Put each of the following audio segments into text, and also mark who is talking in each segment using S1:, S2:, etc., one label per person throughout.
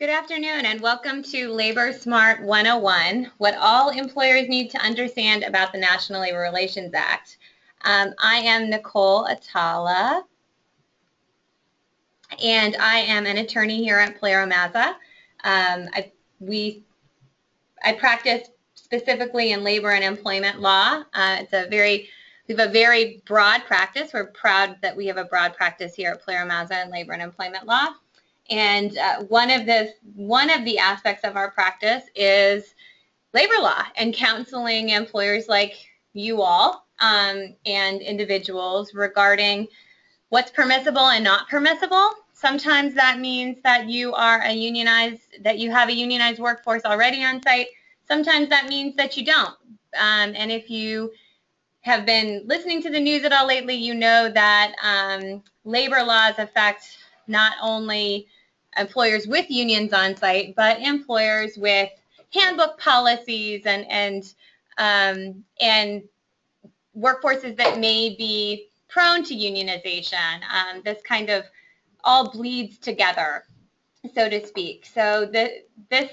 S1: Good afternoon and welcome to Labor Smart 101, what all employers need to understand about the National Labor Relations Act. I am Nicole Atala and I am an attorney here at PilieroMazza. I practice specifically in labor and employment law. We have a very broad practice. We're proud that we have a broad practice here at PilieroMazza in labor and employment law. And one of the aspects of our practice is labor law and counseling employers like you all and individuals regarding what's permissible and not permissible. Sometimes that means that you have a unionized workforce already on site. Sometimes that means that you don't. And if you have been listening to the news at all lately, you know that labor laws affect not only employers with unions on site, but employers with handbook policies and workforces that may be prone to unionization. This kind of all bleeds together, so to speak. So this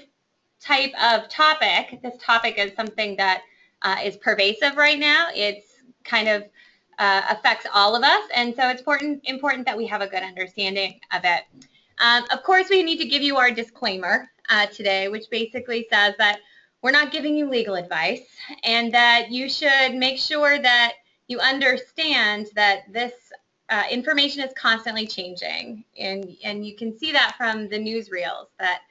S1: type of topic, is something that is pervasive right now. It's kind of affects all of us, and so it's important that we have a good understanding of it. Of course, we need to give you our disclaimer today, which basically says that we're not giving you legal advice and that you should make sure that you understand that this information is constantly changing. And you can see that from the newsreels, that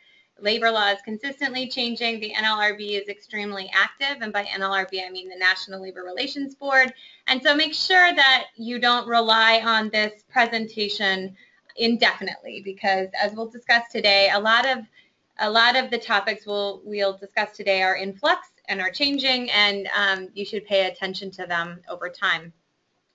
S1: labor law is consistently changing. The NLRB is extremely active, and by NLRB I mean the National Labor Relations Board. And so make sure that you don't rely on this presentation indefinitely, because as we'll discuss today, a lot of the topics we'll discuss today are in flux and are changing, and you should pay attention to them over time.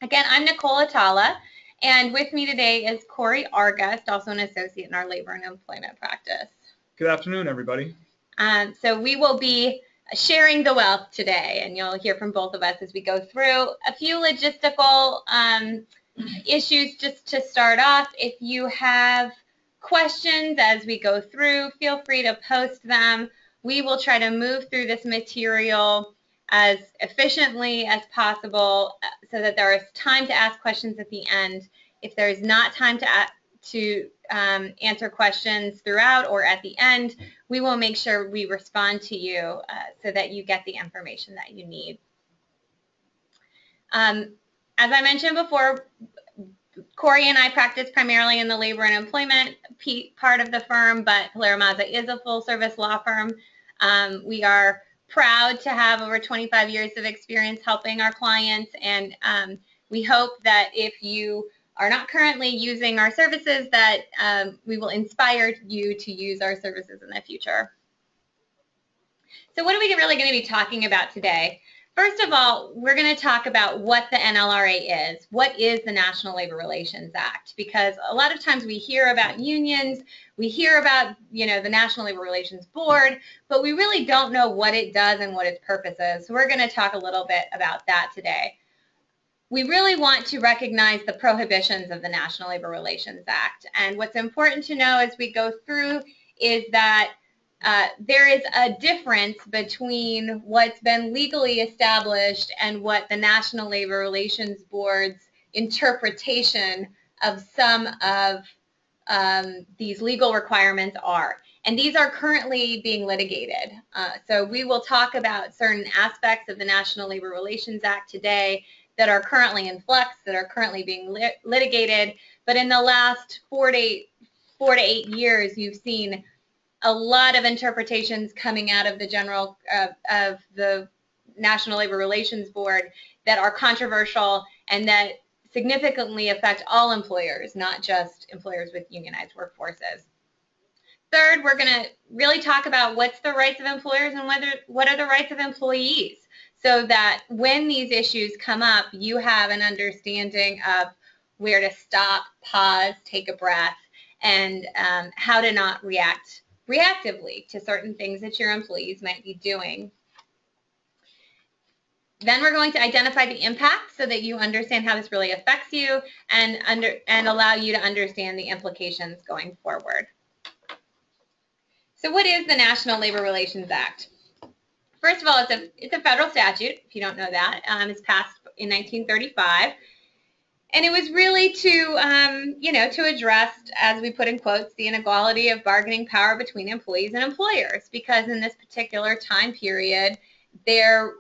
S1: Again, I'm Nicole Atala, and with me today is Corey Argust, also an associate in our labor and employment practice.
S2: Good afternoon, everybody.
S1: So we will be sharing the wealth today, and you'll hear from both of us as we go through a few logistical issues. Just to start off, if you have questions as we go through, feel free to post them. We will try to move through this material as efficiently as possible so that there is time to ask questions at the end. If there is not time to answer questions throughout or at the end, we will make sure we respond to you so that you get the information that you need. As I mentioned before, Corey and I practice primarily in the labor and employment part of the firm, but PilieroMazza is a full-service law firm. We are proud to have over 25 years of experience helping our clients, and we hope that if you are not currently using our services, that we will inspire you to use our services in the future. So what are we really going to be talking about today? First of all, we're going to talk about what the NLRA is. What is the National Labor Relations Act? Because a lot of times we hear about unions, we hear about, the National Labor Relations Board, but we really don't know what it does and what its purpose is. So we're going to talk a little bit about that today. We really want to recognize the prohibitions of the National Labor Relations Act. And what's important to know as we go through is that there is a difference between what's been legally established and what the National Labor Relations Board's interpretation of some of these legal requirements are. And these are currently being litigated. So we will talk about certain aspects of the National Labor Relations Act today that are currently in flux, that are currently being litigated. But in the last 4 to 8 years, you've seen a lot of interpretations coming out of the National Labor Relations Board that are controversial and that significantly affect all employers, not just employers with unionized workforces. Third, we're going to really talk about what's the rights of employers and what are the rights of employees, so that when these issues come up, you have an understanding of where to stop, pause, take a breath, and how to not react reactively to certain things that your employees might be doing. Then we're going to identify the impact so that you understand how this really affects you and allow you to understand the implications going forward. So what is the National Labor Relations Act? First of all, it's a federal statute, if you don't know that. It's passed in 1935. And it was really to address, as we put in quotes, the inequality of bargaining power between employees and employers, because in this particular time period, their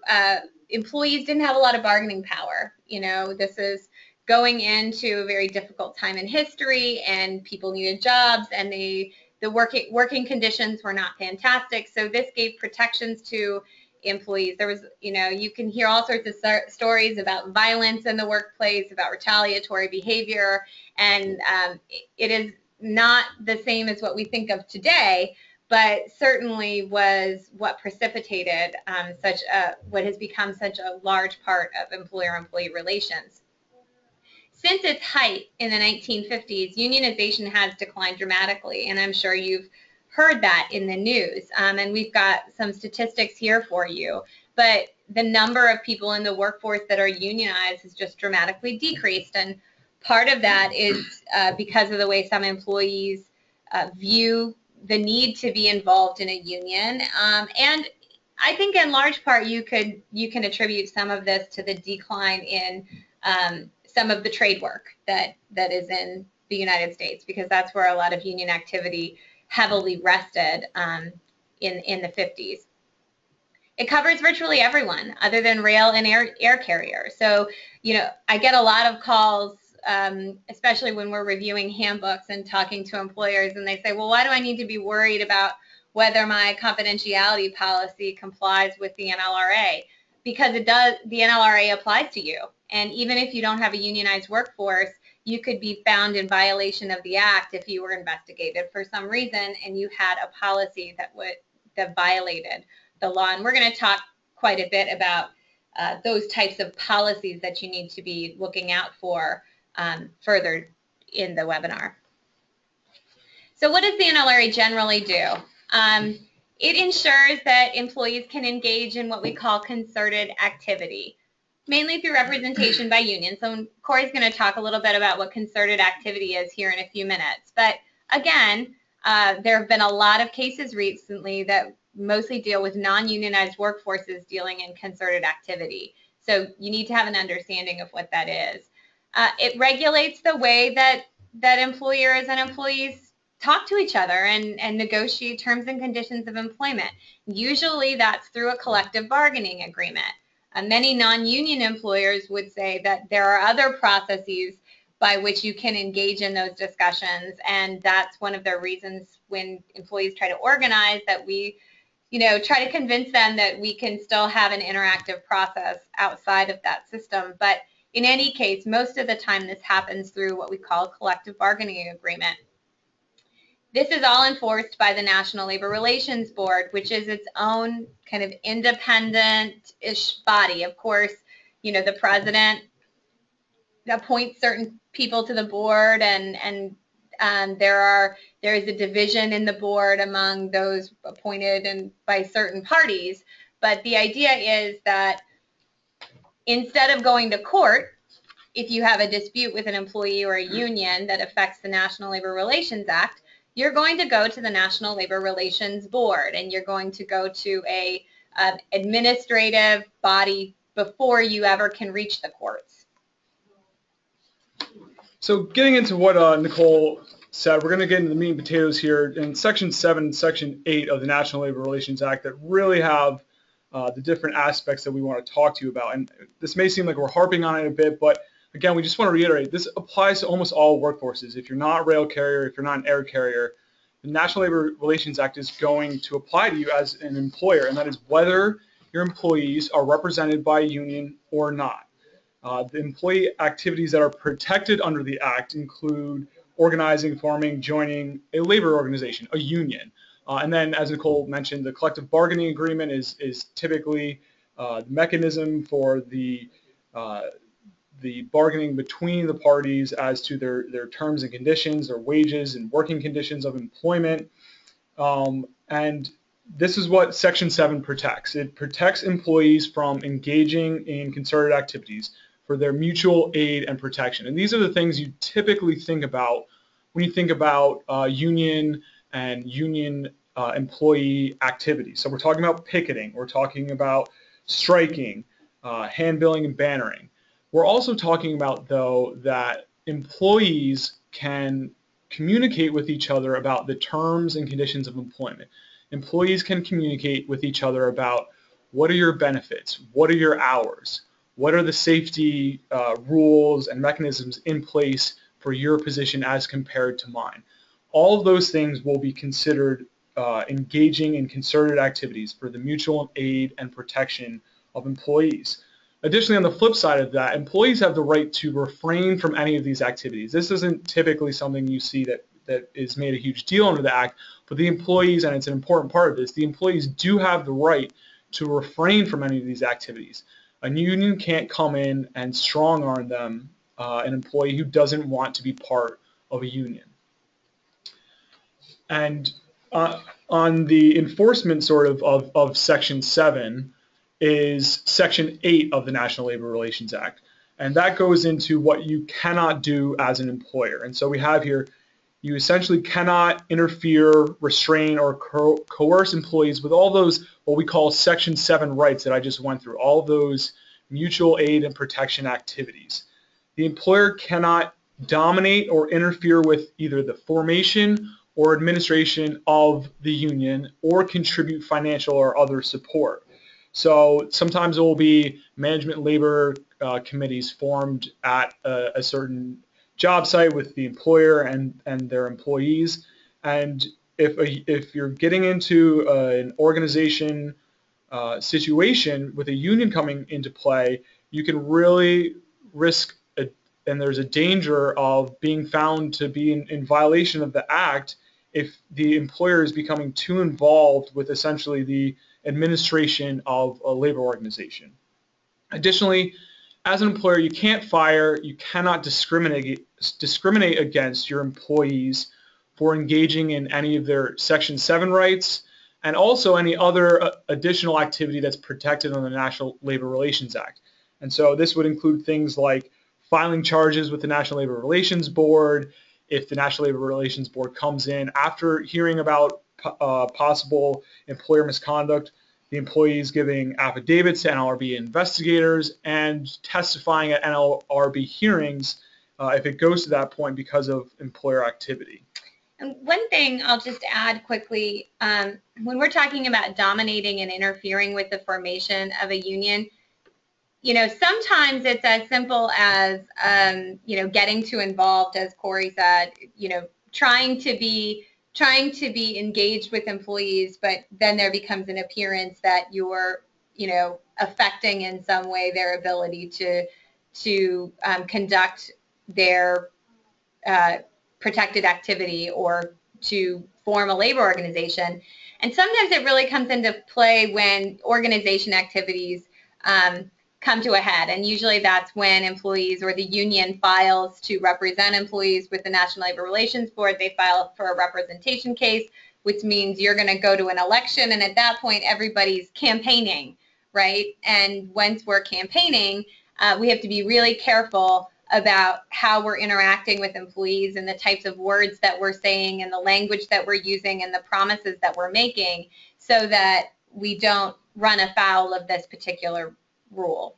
S1: employees didn't have a lot of bargaining power. This is going into a very difficult time in history, and people needed jobs, and the working conditions were not fantastic. So this gave protections to employees. There was, you can hear all sorts of stories about violence in the workplace, about retaliatory behavior, and it is not the same as what we think of today, but certainly was what precipitated what has become such a large part of employer-employee relations. Since its height in the 1950s, unionization has declined dramatically, and I'm sure you've heard that in the news, and we've got some statistics here for you, but the number of people in the workforce that are unionized has just dramatically decreased, and part of that is because of the way some employees view the need to be involved in a union, and I think in large part you can attribute some of this to the decline in some of the trade work that is in the United States, because that's where a lot of union activity heavily rested in the 50s. It covers virtually everyone other than rail and air carriers. So, I get a lot of calls, especially when we're reviewing handbooks and talking to employers, and they say, well, why do I need to be worried about whether my confidentiality policy complies with the NLRA? Because it does, the NLRA applies to you. And even if you don't have a unionized workforce, you could be found in violation of the act if you were investigated for some reason and you had a policy that violated the law. And we're going to talk quite a bit about those types of policies that you need to be looking out for further in the webinar. So what does the NLRA generally do? It ensures that employees can engage in what we call concerted activity, mainly through representation by unions. So Corey's going to talk a little bit about what concerted activity is here in a few minutes. But again, there have been a lot of cases recently that mostly deal with non-unionized workforces dealing in concerted activity. So you need to have an understanding of what that is. It regulates the way that employers and employees talk to each other and negotiate terms and conditions of employment. Usually that's through a collective bargaining agreement. Many non-union employers would say that there are other processes by which you can engage in those discussions, and that's one of the reasons when employees try to organize that we try to convince them that we can still have an interactive process outside of that system. But in any case, most of the time this happens through what we call a collective bargaining agreement. This is all enforced by the National Labor Relations Board, which is its own kind of independent-ish body. Of course, the president appoints certain people to the board, and there is a division in the board among those appointed and by certain parties. But the idea is that instead of going to court, if you have a dispute with an employee or a union that affects the National Labor Relations Act, you're going to go to the National Labor Relations Board, and you're going to go to an administrative body before you ever can reach the courts.
S2: So getting into what Nicole said, we're going to get into the meat and potatoes here in Section 7 and Section 8 of the National Labor Relations Act that really have the different aspects that we want to talk to you about. And this may seem like we're harping on it a bit, but again, we just want to reiterate, this applies to almost all workforces. If you're not a rail carrier, if you're not an air carrier, the National Labor Relations Act is going to apply to you as an employer, and that is whether your employees are represented by a union or not. The employee activities that are protected under the Act include organizing, forming, joining a labor organization, a union. And then, as Nicole mentioned, the collective bargaining agreement is typically the mechanism for the bargaining between the parties as to their terms and conditions, their wages and working conditions of employment. And this is what Section 7 protects. It protects employees from engaging in concerted activities for their mutual aid and protection. And these are the things you typically think about when you think about union and union employee activities. So we're talking about picketing, we're talking about striking, handbilling and bannering. We're also talking about, though, that employees can communicate with each other about the terms and conditions of employment. Employees can communicate with each other about what are your benefits, what are your hours, what are the safety rules and mechanisms in place for your position as compared to mine. All of those things will be considered engaging in concerted activities for the mutual aid and protection of employees. Additionally, on the flip side of that, employees have the right to refrain from any of these activities. This isn't typically something you see that is made a huge deal under the Act, but the employees, and it's an important part of this, the employees do have the right to refrain from any of these activities. A union can't come in and strong-arm them, an employee who doesn't want to be part of a union. And on the enforcement sort of Section 7 is Section 8 of the National Labor Relations Act. And that goes into what you cannot do as an employer. And so we have here, you essentially cannot interfere, restrain, or coerce employees with all those what we call Section 7 rights that I just went through, all of those mutual aid and protection activities. The employer cannot dominate or interfere with either the formation or administration of the union or contribute financial or other support. So sometimes there will be management labor committees formed at a certain job site with the employer and their employees. And if you're getting into an organization situation with a union coming into play, you can really risk, and there's a danger of being found to be in violation of the Act if the employer is becoming too involved with essentially the administration of a labor organization. Additionally, as an employer, you can't fire, you cannot discriminate against your employees for engaging in any of their Section 7 rights and also any other additional activity that's protected under the National Labor Relations Act. And so this would include things like filing charges with the National Labor Relations Board. If the National Labor Relations Board comes in after hearing about possible employer misconduct, the employees giving affidavits to NLRB investigators and testifying at NLRB hearings if it goes to that point because of employer activity.
S1: And one thing I'll just add quickly, when we're talking about dominating and interfering with the formation of a union, sometimes it's as simple as, getting too involved, as Corey said, trying to be engaged with employees, but then there becomes an appearance that you're, affecting in some way their ability to conduct their protected activity or to form a labor organization. And sometimes it really comes into play when organization activities come to a head, and usually that's when employees or the union files to represent employees with the National Labor Relations Board. They file for a representation case, which means you're going to go to an election, and at that point everybody's campaigning, right? And once we're campaigning, we have to be really careful about how we're interacting with employees and the types of words that we're saying and the language that we're using and the promises that we're making so that we don't run afoul of this particular rule.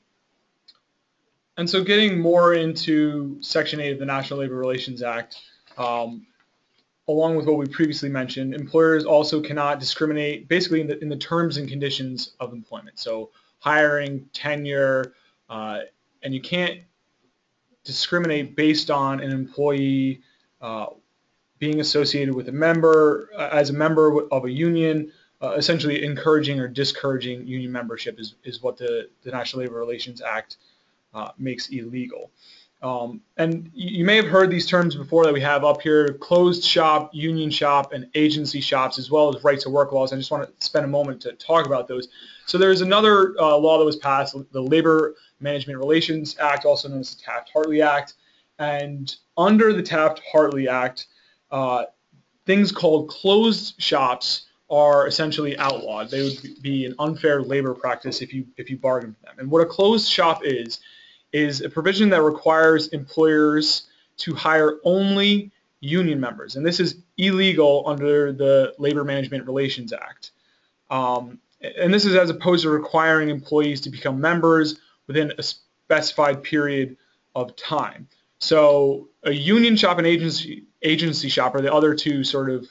S2: And so getting more into Section 8 of the National Labor Relations Act, along with what we previously mentioned, employers also cannot discriminate basically in the terms and conditions of employment. So hiring, tenure, and you can't discriminate based on an employee being associated with as a member of a union, essentially encouraging or discouraging union membership is what the National Labor Relations Act makes illegal. And you may have heard these terms before that we have up here: closed shop, union shop, and agency shops, as well as right to work laws. I just want to spend a moment to talk about those. So there's another law that was passed, the Labor Management Relations Act, also known as the Taft-Hartley Act. And under the Taft-Hartley Act, things called closed shops are essentially outlawed. They would be an unfair labor practice if you bargain for them. And what a closed shop is a provision that requires employers to hire only union members. And this is illegal under the Labor Management Relations Act. And this is as opposed to requiring employees to become members within a specified period of time. So a union shop and agency shop are the other two sort of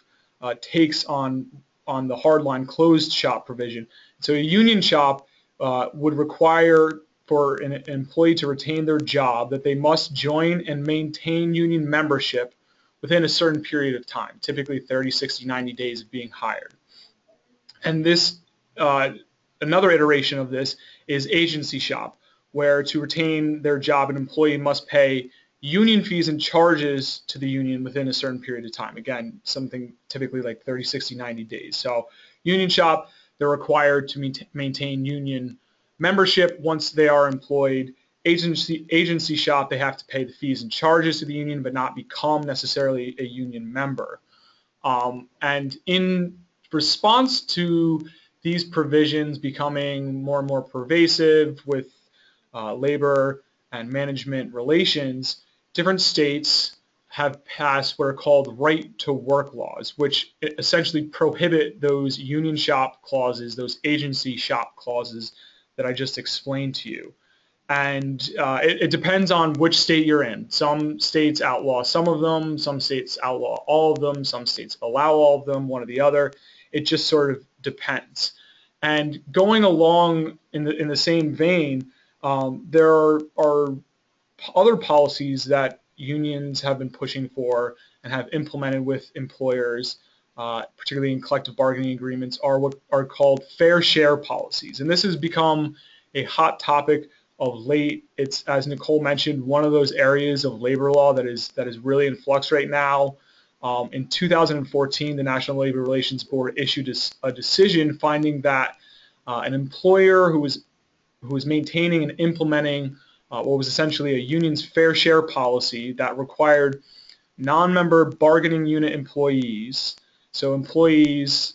S2: takes on the hardline closed shop provision. So a union shop would require for an employee to retain their job that they must join and maintain union membership within a certain period of time, typically 30, 60, 90 days of being hired. And this, another iteration of this is agency shop, where to retain their job, an employee must pay union fees and charges to the union within a certain period of time. Again, something typically like 30, 60, 90 days. So union shop, they're required to maintain union membership once they are employed. Agency shop, they have to pay the fees and charges to the union but not become necessarily a union member. And in response to these provisions becoming more and more pervasive with labor and management relations, different states have passed what are called right-to-work laws, which essentially prohibit those union shop clauses, those agency shop clauses that I just explained to you. And it depends on which state you're in. Some states outlaw some of them, some states outlaw all of them, some states allow all of them, one or the other. It just sort of depends. And going along in the same vein, there are other policies that unions have been pushing for and have implemented with employers, particularly in collective bargaining agreements, are what are called fair share policies. And this has become a hot topic of late. It's, as Nicole mentioned, one of those areas of labor law that is really in flux right now. In 2014, the National Labor Relations Board issued a decision finding that an employer who was maintaining and implementing what was essentially a union's fair share policy that required non-member bargaining unit employees, so employees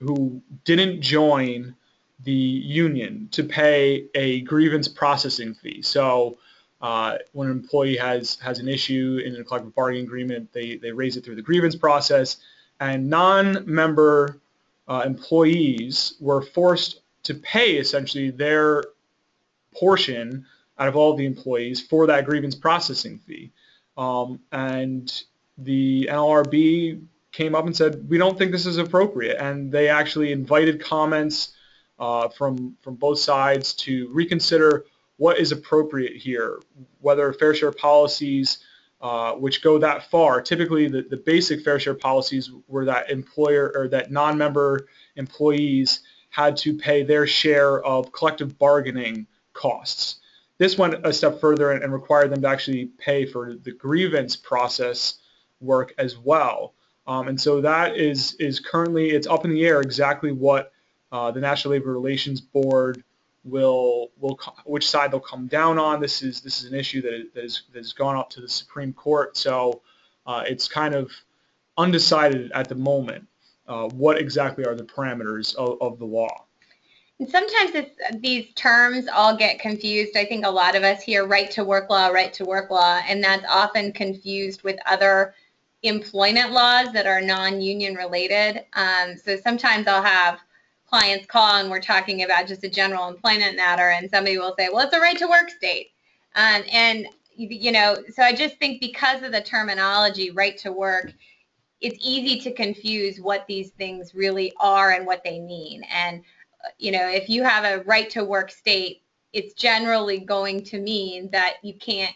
S2: who didn't join the union, to pay a grievance processing fee. So when an employee has an issue in a collective bargaining agreement, they raise it through the grievance process, and non-member employees were forced to pay essentially their portion out of all of the employees for that grievance processing fee. And the NLRB came up and said, we don't think this is appropriate, and they actually invited comments from both sides to reconsider what is appropriate here, whether fair share policies which go that far. Typically the basic fair share policies were that employer or that non-member employees had to pay their share of collective bargaining costs. This went a step further and required them to actually pay for the grievance process work as well. And so that is currently, it's up in the air exactly what the National Labor Relations Board which side they'll come down on. This is an issue that has gone up to the Supreme Court, so it's kind of undecided at the moment what exactly are the parameters of the law.
S1: And sometimes these terms all get confused. I think a lot of us hear right to work law, and that's often confused with other employment laws that are non-union related. So sometimes I'll have clients call and we're talking about just a general employment matter, and somebody will say, well, it's a right to work state. And you know, so I just think because of the terminology right to work, it's easy to confuse what these things really are and what they mean. And you know, if you have a right to work state, it's generally going to mean that you can't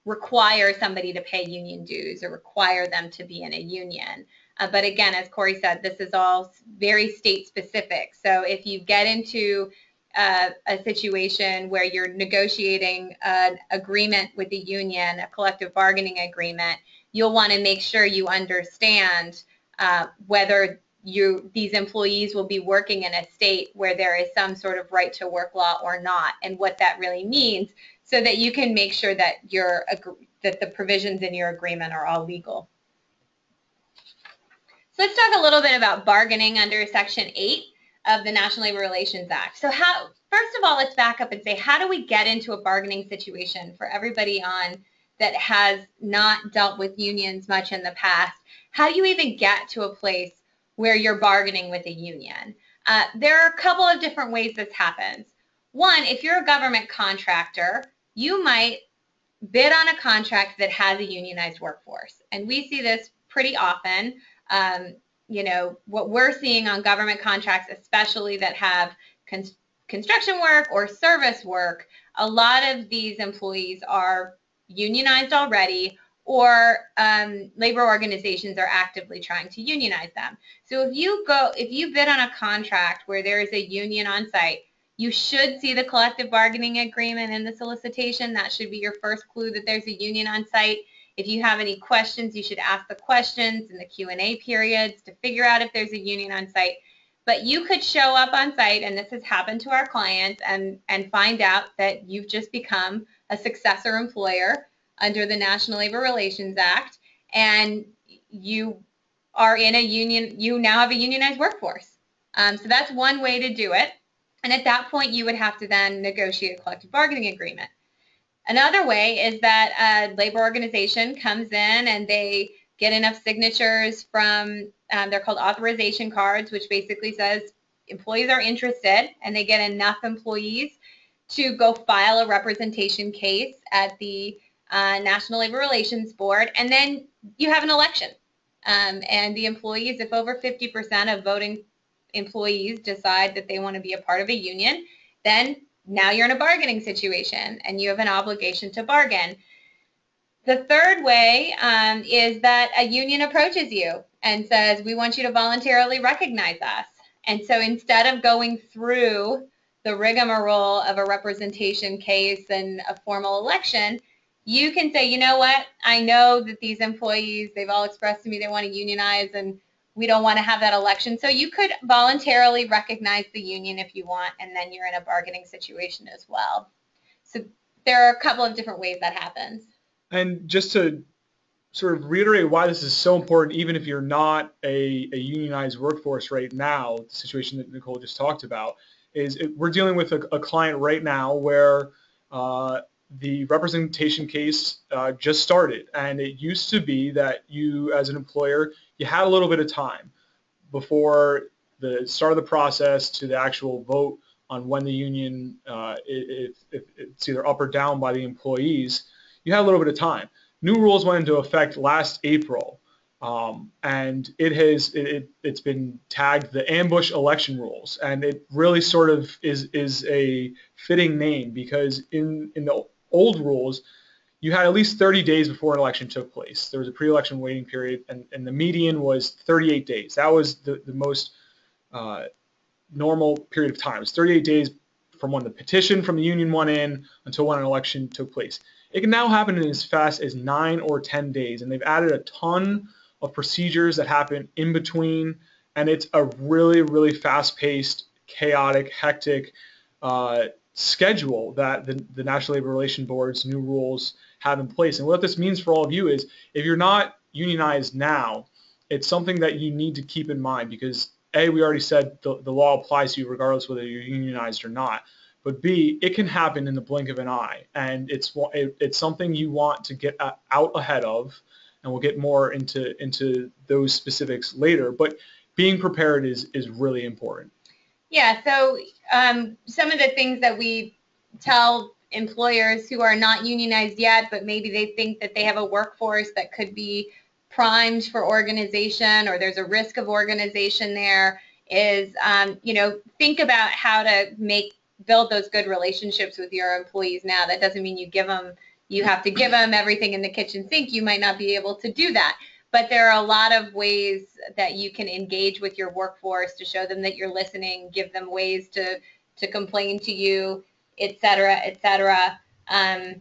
S1: require somebody to pay union dues or require them to be in a union. But again, as Corey said, this is all very state specific. So if you get into a situation where you're negotiating an agreement with the union, a collective bargaining agreement, you'll want to make sure you understand whether these employees will be working in a state where there is some sort of right to work law or not, and what that really means, so that you can make sure that that the provisions in your agreement are all legal. So let's talk a little bit about bargaining under Section 8 of the National Labor Relations Act. So first of all, let's back up and say, how do we get into a bargaining situation for everybody on that has not dealt with unions much in the past, how do you even get to a place where you're bargaining with a union? There are a couple of different ways this happens. One, if you're a government contractor, you might bid on a contract that has a unionized workforce. And we see this pretty often. You know, what we're seeing on government contracts, especially that have construction work or service work, a lot of these employees are unionized already, or labor organizations are actively trying to unionize them. So if you bid on a contract where there is a union on site, you should see the collective bargaining agreement in the solicitation. That should be your first clue that there's a union on site. If you have any questions, you should ask the questions in the Q&A periods to figure out if there's a union on site. But you could show up on site, and this has happened to our clients, and find out that you've just become a successor employer under the National Labor Relations Act, and you are in a union, you now have a unionized workforce. So that's one way to do it. And at that point, you would have to then negotiate a collective bargaining agreement. Another way is that a labor organization comes in and they get enough signatures from, they're called authorization cards, which basically says employees are interested, and they get enough employees to go file a representation case at the National Labor Relations Board, and then you have an election. And the employees, if over 50% of voting employees decide that they want to be a part of a union, then now you're in a bargaining situation and you have an obligation to bargain. The third way is that a union approaches you and says, we want you to voluntarily recognize us. And so instead of going through the rigmarole of a representation case and a formal election, you can say, you know what, I know that these employees, they've all expressed to me they want to unionize, and we don't want to have that election. So you could voluntarily recognize the union if you want, and then you're in a bargaining situation as well. So there are a couple of different ways that happens.
S2: And just to sort of reiterate why this is so important, even if you're not a unionized workforce right now, the situation that Nicole just talked about, is we're dealing with a client right now where the representation case just started, and it used to be that you, as an employer, you had a little bit of time before the start of the process to the actual vote on when the union, if it's either up or down by the employees. You had a little bit of time. New rules went into effect last April, and it's been tagged the ambush election rules, and it really sort of is a fitting name, because in the old rules, you had at least 30 days before an election took place. There was a pre-election waiting period, and the median was 38 days. That was the most normal period of time. It was 38 days from when the petition from the union went in until when an election took place. It can now happen in as fast as 9 or 10 days, and they've added a ton of procedures that happen in between, and it's a really, really fast-paced, chaotic, hectic schedule that the National Labor Relations Board's new rules have in place. And what this means for all of you is, if you're not unionized now, it's something that you need to keep in mind, because A, we already said the law applies to you regardless whether you're unionized or not, but B, it can happen in the blink of an eye, and it's something you want to get out ahead of, and we'll get more into those specifics later, but being prepared is really important.
S1: Yeah, so some of the things that we tell employers who are not unionized yet, but maybe they think that they have a workforce that could be primed for organization, or there's a risk of organization there, is think about how to build those good relationships with your employees now. That doesn't mean you have to give them everything in the kitchen sink. You might not be able to do that. But there are a lot of ways that you can engage with your workforce to show them that you're listening, give them ways to complain to you, et cetera, et cetera. And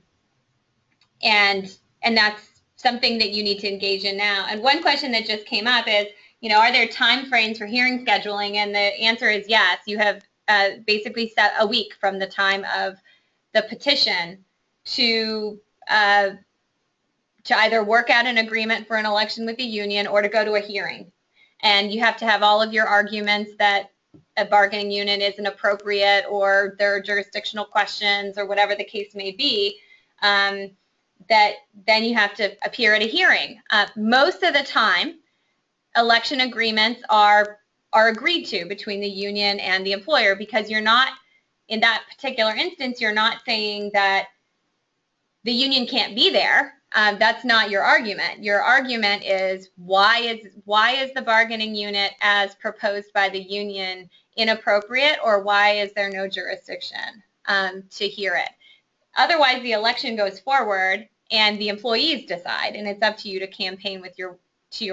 S1: that's something that you need to engage in now. And one question that just came up is, are there time frames for hearing scheduling? And the answer is yes. You have basically set a week from the time of the petition to either work out an agreement for an election with the union or to go to a hearing. And you have to have all of your arguments that a bargaining unit isn't appropriate, or there are jurisdictional questions, or whatever the case may be, that then you have to appear at a hearing. Most of the time, election agreements are agreed to between the union and the employer, because you're not, in that particular instance, you're not saying that the union can't be there. That's not your argument. Your argument is why is the bargaining unit as proposed by the union inappropriate, or why is there no jurisdiction to hear it? Otherwise, the election goes forward and the employees decide, and it's up to you to campaign with your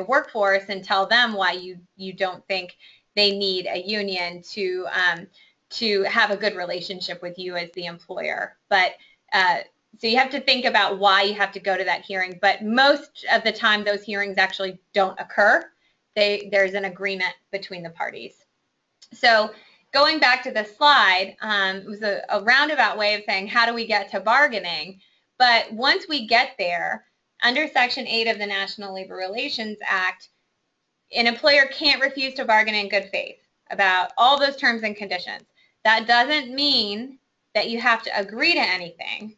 S1: workforce and tell them why you don't think they need a union to have a good relationship with you as the employer. But so you have to think about why you have to go to that hearing. But most of the time, those hearings actually don't occur. There's an agreement between the parties. So going back to the slide, it was a roundabout way of saying, how do we get to bargaining? But once we get there, under Section 8 of the National Labor Relations Act, an employer can't refuse to bargain in good faith about all those terms and conditions. That doesn't mean that you have to agree to anything,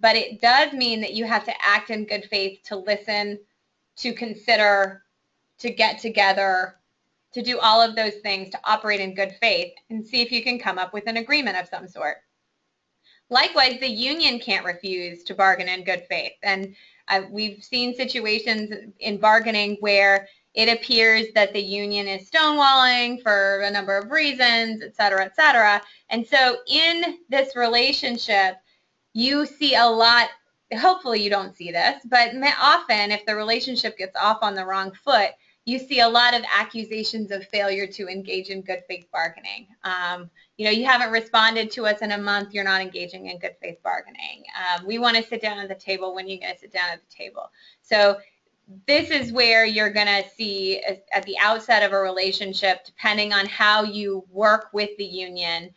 S1: but it does mean that you have to act in good faith, to listen, to consider, to get together, to do all of those things, to operate in good faith and see if you can come up with an agreement of some sort. Likewise, the union can't refuse to bargain in good faith. And we've seen situations in bargaining where it appears that the union is stonewalling for a number of reasons, et cetera, et cetera. And so in this relationship, you see a lot, hopefully you don't see this, but often if the relationship gets off on the wrong foot, you see a lot of accusations of failure to engage in good faith bargaining. You haven't responded to us in a month, you're not engaging in good faith bargaining. We want to sit down at the table, when you're going to sit down at the table. So this is where you're going to see at the outset of a relationship, depending on how you work with the union,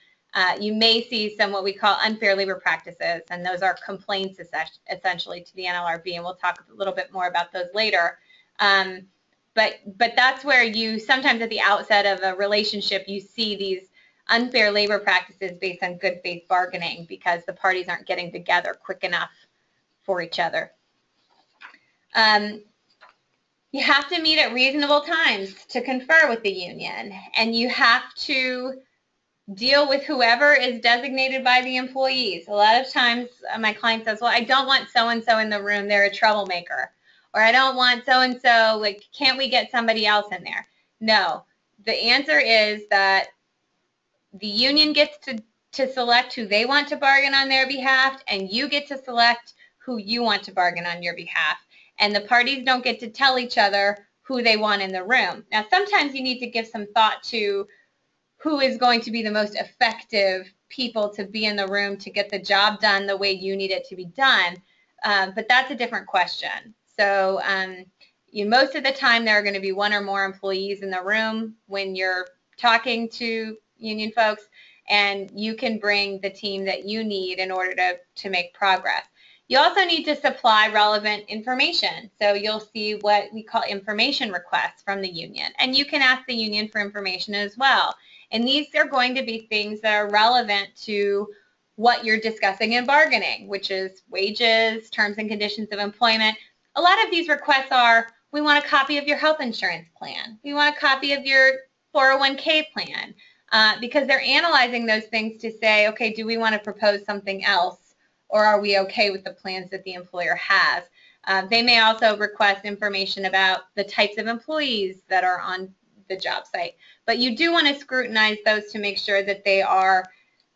S1: you may see some what we call unfair labor practices, and those are complaints essentially to the NLRB, and we'll talk a little bit more about those later. But that's where you sometimes at the outset of a relationship, you see these unfair labor practices based on good faith bargaining because the parties aren't getting together quick enough for each other. You have to meet at reasonable times to confer with the union, and you have to deal with whoever is designated by the employees. A lot of times my client says, well, I don't want so-and-so in the room, they're a troublemaker. Or I don't want so-and-so, like, can't we get somebody else in there? No, the answer is that the union gets to select who they want to bargain on their behalf, and you get to select who you want to bargain on your behalf. And the parties don't get to tell each other who they want in the room. Now, sometimes you need to give some thought to who is going to be the most effective people to be in the room to get the job done the way you need it to be done. But that's a different question. So most of the time there are going to be one or more employees in the room when you're talking to union folks, and you can bring the team that you need in order to make progress. You also need to supply relevant information. So you'll see what we call information requests from the union, and you can ask the union for information as well. And these are going to be things that are relevant to what you're discussing in bargaining, which is wages, terms and conditions of employment. A lot of these requests are, we want a copy of your health insurance plan. We want a copy of your 401k plan, because they're analyzing those things to say, okay, do we want to propose something else, or are we okay with the plans that the employer has? They may also request information about the types of employees that are on the job site. But you do want to scrutinize those to make sure that they are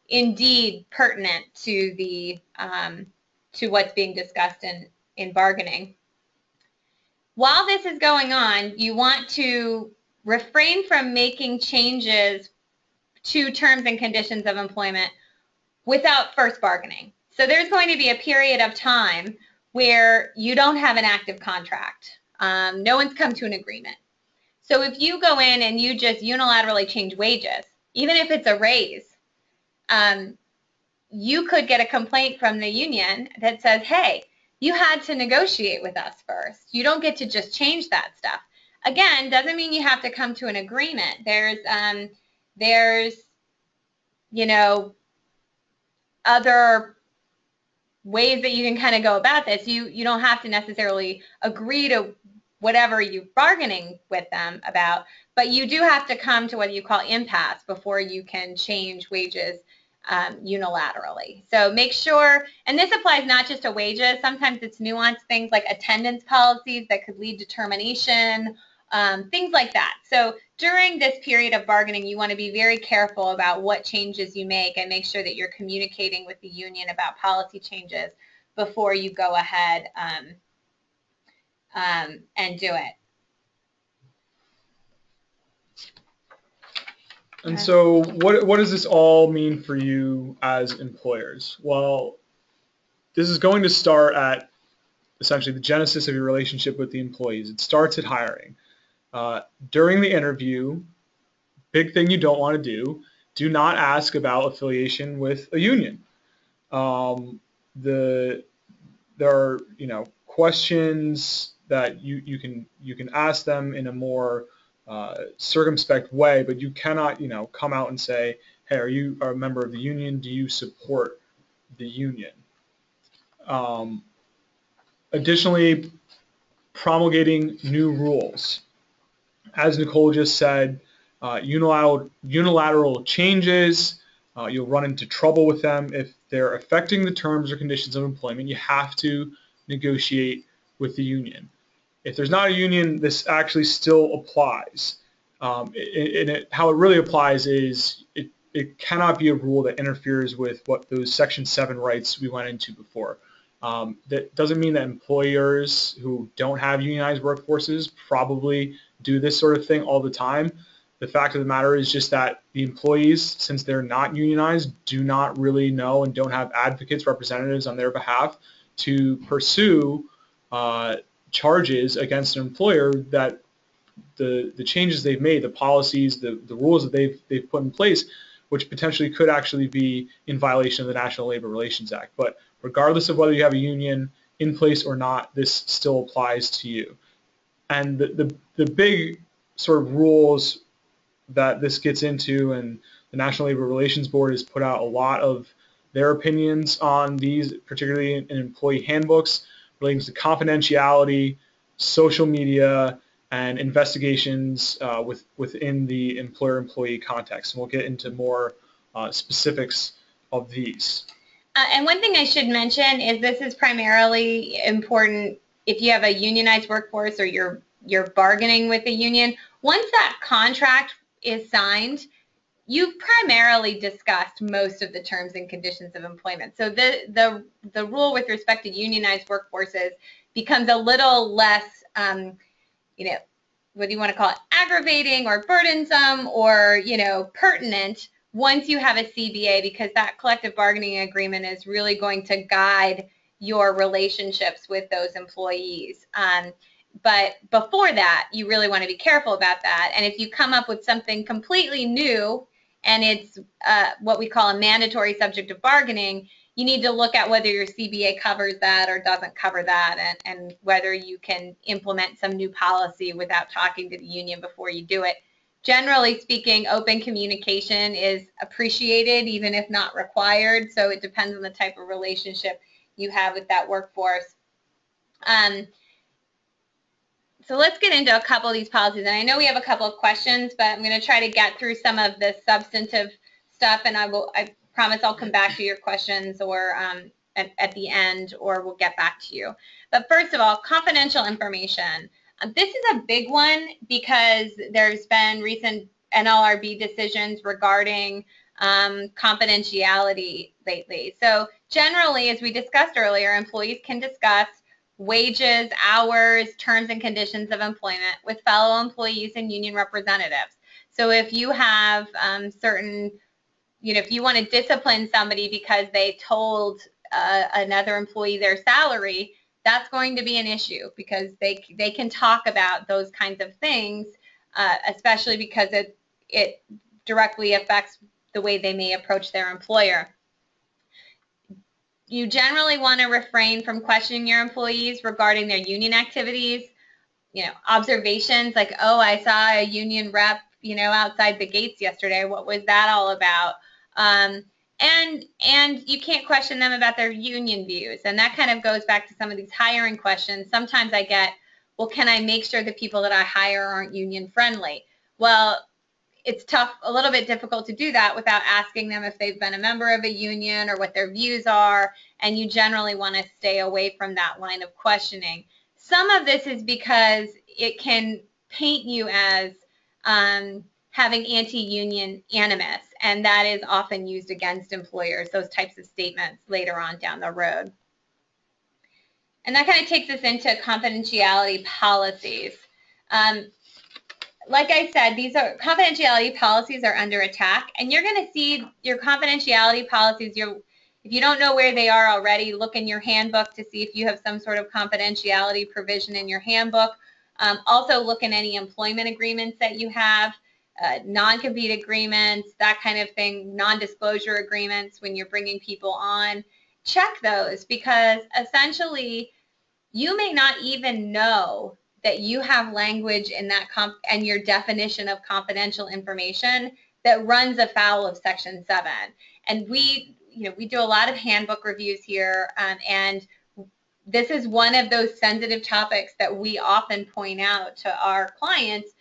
S1: indeed pertinent to the to what's being discussed in bargaining. While this is going on, you want to refrain from making changes to terms and conditions of employment without first bargaining. So there's going to be a period of time where you don't have an active contract. No one's come to an agreement. So if you go in and you just unilaterally change wages, even if it's a raise, you could get a complaint from the union that says, hey, you had to negotiate with us first. You don't get to just change that stuff. Again, doesn't mean you have to come to an agreement. There's other ways that you can kind of go about this. You don't have to necessarily agree to whatever you're bargaining with them about, but you do have to come to what you call impasse before you can change wages unilaterally. So make sure, and this applies not just to wages, sometimes it's nuanced things like attendance policies that could lead to termination, things like that. So during this period of bargaining, you want to be very careful about what changes you make and make sure that you're communicating with the union about policy changes before you go ahead and do it.
S2: And so what does this all mean for you as employers? Well, this is going to start at essentially the genesis of your relationship with the employees. It starts at hiring. During the interview, big thing you don't want to do not ask about affiliation with a union. There are, questions that you can ask them in a more circumspect way, but you cannot, come out and say, hey, are you a member of the union? Do you support the union? Additionally, promulgating new rules. As Nicole just said, unilateral changes, you'll run into trouble with them. If they're affecting the terms or conditions of employment, you have to negotiate with the union. If there's not a union, this actually still applies. How it really applies is it cannot be a rule that interferes with what those Section 7 rights we went into before. That doesn't mean that employers who don't have unionized workforces probably do this sort of thing all the time. The fact of the matter is just that the employees, since they're not unionized, do not really know and don't have advocates, representatives on their behalf to pursue charges against an employer that the changes they've made, the policies, the rules that they've put in place, which potentially could actually be in violation of the National Labor Relations Act. But regardless of whether you have a union in place or not, this still applies to you. And the big sort of rules that this gets into, and the National Labor Relations Board has put out a lot of their opinions on these, particularly in employee handbooks, relating to confidentiality, social media, and investigations within the employer-employee context. And we'll get into more specifics of these.
S1: And one thing I should mention is this is primarily important if you have a unionized workforce or you're bargaining with a union. Once that contract is signed, you've primarily discussed most of the terms and conditions of employment. So the rule with respect to unionized workforces becomes a little less, what do you want to call it, aggravating or burdensome or, pertinent once you have a CBA, because that collective bargaining agreement is really going to guide your relationships with those employees. But before that, you really want to be careful about that. And if you come up with something completely new and it's what we call a mandatory subject of bargaining, you need to look at whether your CBA covers that or doesn't cover that, and whether you can implement some new policy without talking to the union before you do it. Generally speaking, open communication is appreciated, even if not required, so it depends on the type of relationship you have with that workforce. So let's get into a couple of these policies, and I know we have a couple of questions, but I'm going to try to get through some of the substantive stuff, and I promise I'll come back to your questions or at the end, or we'll get back to you. But first of all, confidential information. This is a big one because there's been recent NLRB decisions regarding confidentiality lately. So generally, as we discussed earlier, employees can discuss wages, hours, terms and conditions of employment with fellow employees and union representatives. So if you have certain, if you want to discipline somebody because they told another employee their salary, that's going to be an issue because they can talk about those kinds of things, especially because it directly affects the way they may approach their employer. You generally want to refrain from questioning your employees regarding their union activities. Observations like, oh, I saw a union rep, outside the gates yesterday. What was that all about? And you can't question them about their union views. And that kind of goes back to some of these hiring questions. Sometimes I get, well, can I make sure the people that I hire aren't union friendly? Well, it's tough, a little bit difficult to do that without asking them if they've been a member of a union or what their views are, and you generally want to stay away from that line of questioning. Some of this is because it can paint you as having anti-union animus, and that is often used against employers, those types of statements later on down the road. And that kind of takes us into confidentiality policies. Like I said, these are confidentiality policies are under attack, and you're going to see your confidentiality policies. If you don't know where they are already, look in your handbook to see if you have some sort of confidentiality provision in your handbook. Also look in any employment agreements that you have, non-compete agreements, that kind of thing, non-disclosure agreements when you're bringing people on. Check those, because essentially you may not even know that you have language in that and your definition of confidential information that runs afoul of Section 7. And we do a lot of handbook reviews here, and this is one of those sensitive topics that we often point out to our clients,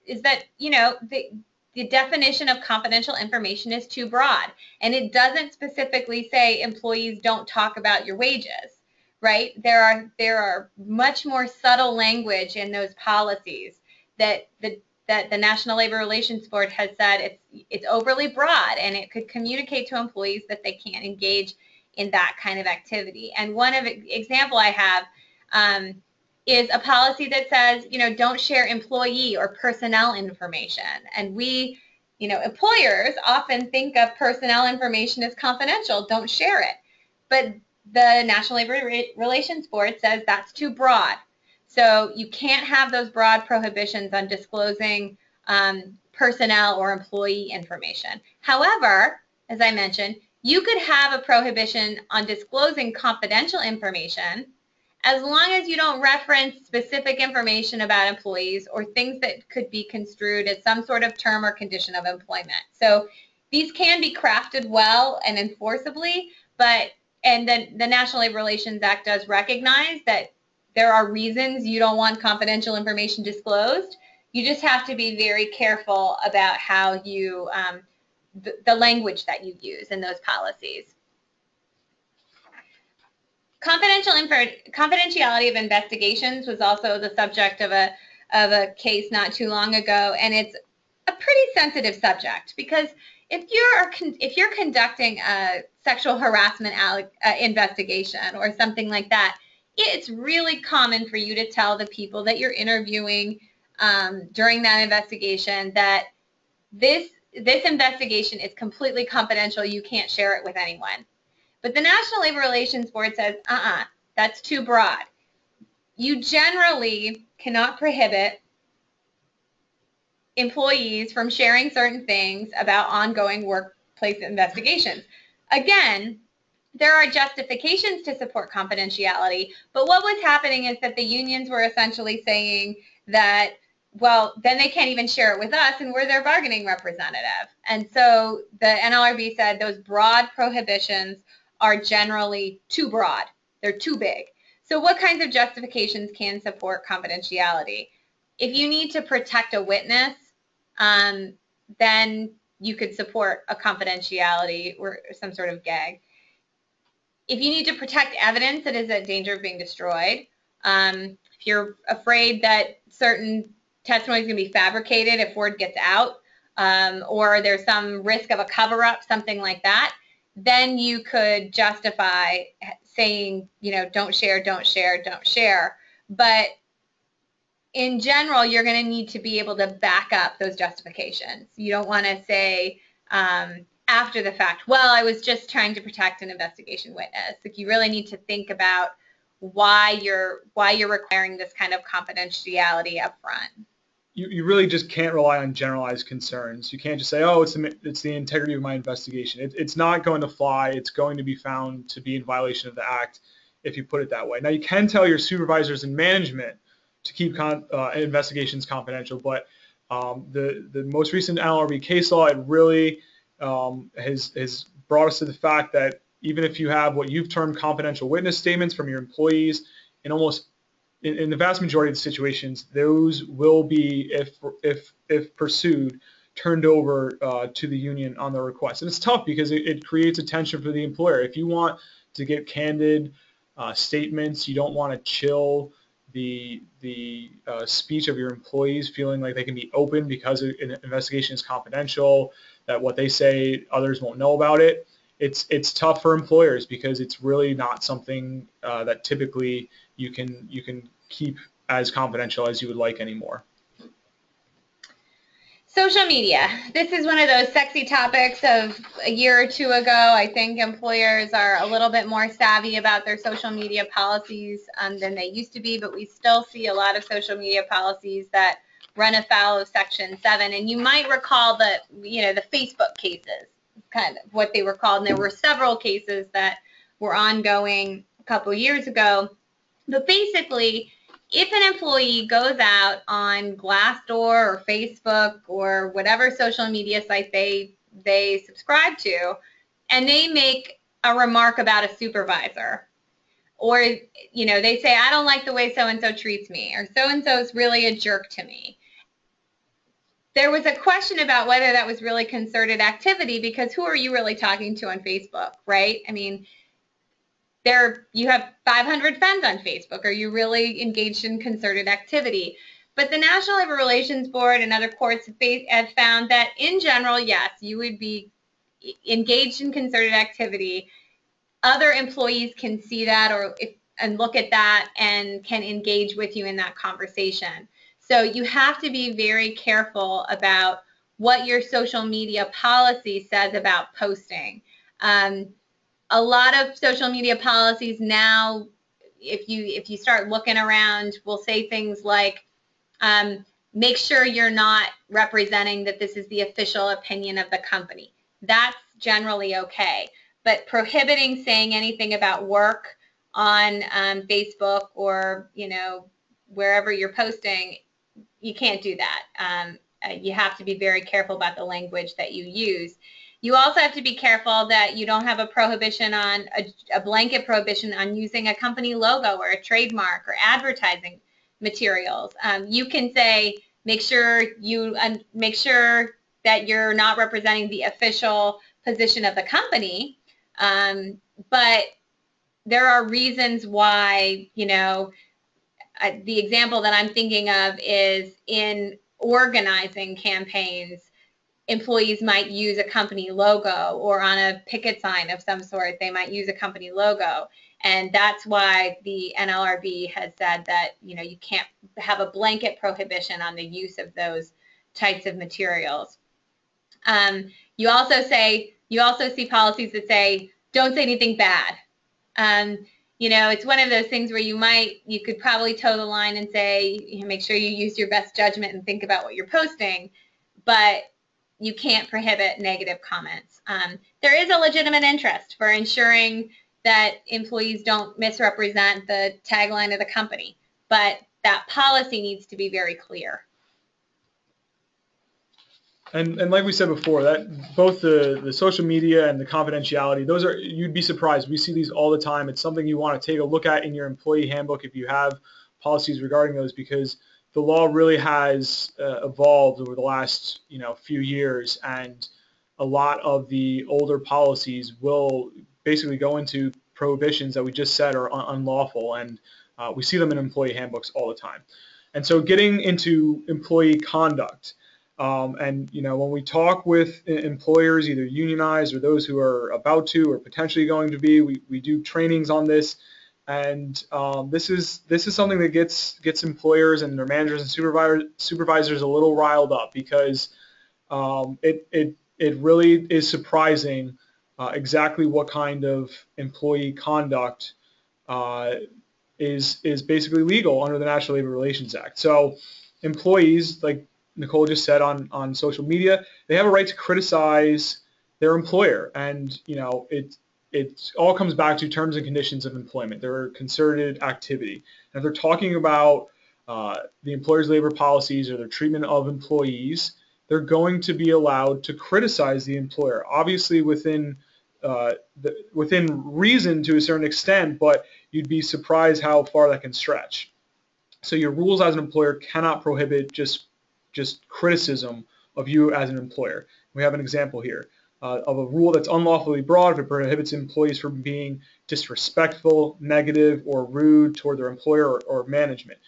S1: is that, the definition of confidential information is too broad, and it doesn't specifically say employees don't talk about your wages. Right? There are much more subtle language in those policies that the National Labor Relations Board has said it's overly broad, and it could communicate to employees that they can't engage in that kind of activity. And one example I have is a policy that says, don't share employee or personnel information. And we, employers often think of personnel information as confidential, don't share it. But the National Labor Relations Board says that's too broad. So you can't have those broad prohibitions on disclosing personnel or employee information. However, as I mentioned, you could have a prohibition on disclosing confidential information as long as you don't reference specific information about employees or things that could be construed as some sort of term or condition of employment. So these can be crafted well and enforceably, and then the National Labor Relations Act does recognize that there are reasons you don't want confidential information disclosed. You just have to be very careful about how you, the language that you use in those policies. Confidentiality of investigations was also the subject of a case not too long ago, and it's a pretty sensitive subject, because if you're conducting a sexual harassment investigation or something like that, it's really common for you to tell the people that you're interviewing during that investigation that this investigation is completely confidential. You can't share it with anyone. But the National Labor Relations Board says, that's too broad. You generally cannot prohibit employees from sharing certain things about ongoing workplace investigations. Again, there are justifications to support confidentiality, but what was happening is that the unions were essentially saying that, well, then they can't even share it with us, and we're their bargaining representative. And so the NLRB said those broad prohibitions are generally too broad. They're too big. So what kinds of justifications can support confidentiality? If you need to protect a witness, then you could support a confidentiality or some sort of gag. If you need to protect evidence that is at danger of being destroyed, if you're afraid that certain testimony is going to be fabricated if word gets out, or there's some risk of a cover-up, something like that, then you could justify saying, don't share, don't share, don't share. But in general, you're going to need to be able to back up those justifications. You don't want to say after the fact, well, I was just trying to protect an investigation witness. Like, you really need to think about why you're requiring this kind of confidentiality up front.
S2: You really just can't rely on generalized concerns. You can't just say, oh, it's the integrity of my investigation. It's not going to fly. It's going to be found to be in violation of the act if you put it that way. Now, you can tell your supervisors and management to keep investigations confidential, but the most recent NLRB case law, it really has brought us to the fact that even if you have what you've termed confidential witness statements from your employees, in the vast majority of the situations, those will be, if pursued, turned over to the union on their request. And it's tough because it creates a tension for the employer. If you want to get candid statements, you don't want to chill the speech of your employees, feeling like they can be open because an investigation is confidential, that what they say others won't know about it. It's tough for employers because it's really not something that typically you can keep as confidential as you would like anymore.
S1: Social media. This is one of those sexy topics of a year or two ago. I think employers are a little bit more savvy about their social media policies than they used to be, but we still see a lot of social media policies that run afoul of Section 7. And you might recall that, the Facebook cases, kind of what they were called. And there were several cases that were ongoing a couple years ago. But basically, if an employee goes out on Glassdoor or Facebook or whatever social media site they subscribe to, and they make a remark about a supervisor, or they say, I don't like the way so-and-so treats me, or so-and-so is really a jerk to me. There was a question about whether that was really concerted activity, because who are you really talking to on Facebook, right? I mean, you have 500 friends on Facebook. Are you really engaged in concerted activity? But the National Labor Relations Board and other courts have found that in general, yes, you would be engaged in concerted activity. Other employees can see that and look at that and can engage with you in that conversation. So you have to be very careful about what your social media policy says about posting. A lot of social media policies now, if you start looking around, will say things like, make sure you're not representing that this is the official opinion of the company. That's generally okay. But prohibiting saying anything about work on Facebook or, wherever you're posting, you can't do that. You have to be very careful about the language that you use. You also have to be careful that you don't have a prohibition on a blanket prohibition on using a company logo or a trademark or advertising materials. You can say, make sure that you're not representing the official position of the company, but there are reasons why, the example that I'm thinking of is in organizing campaigns. Employees might use a company logo, or on a picket sign of some sort, they might use a company logo. And that's why the NLRB has said that, you can't have a blanket prohibition on the use of those types of materials. You also see policies that say, don't say anything bad. It's one of those things where you could probably toe the line and say, make sure you use your best judgment and think about what you're posting, but you can't prohibit negative comments. There is a legitimate interest for ensuring that employees don't misrepresent the tagline of the company, but that policy needs to be very clear.
S2: And like we said before, that both the social media and the confidentiality, you'd be surprised. We see these all the time. It's something you want to take a look at in your employee handbook if you have policies regarding those, because the law really has evolved over the last few years, and a lot of the older policies will basically go into prohibitions that we just said are unlawful, and we see them in employee handbooks all the time. And so getting into employee conduct, and when we talk with employers, either unionized or those who are about to or potentially going to be, we do trainings on this. And this is something that gets employers and their managers and supervisors a little riled up, because it really is surprising exactly what kind of employee conduct is basically legal under the National Labor Relations Act. So employees, like Nicole just said, on social media, they have a right to criticize their employer, and it all comes back to terms and conditions of employment. They're concerted activity. And if they're talking about the employer's labor policies or their treatment of employees, they're going to be allowed to criticize the employer, obviously within within reason to a certain extent, but you'd be surprised how far that can stretch. So your rules as an employer cannot prohibit just criticism of you as an employer. We have an example here of a rule that's unlawfully broad if it prohibits employees from being disrespectful, negative, or rude toward their employer or management.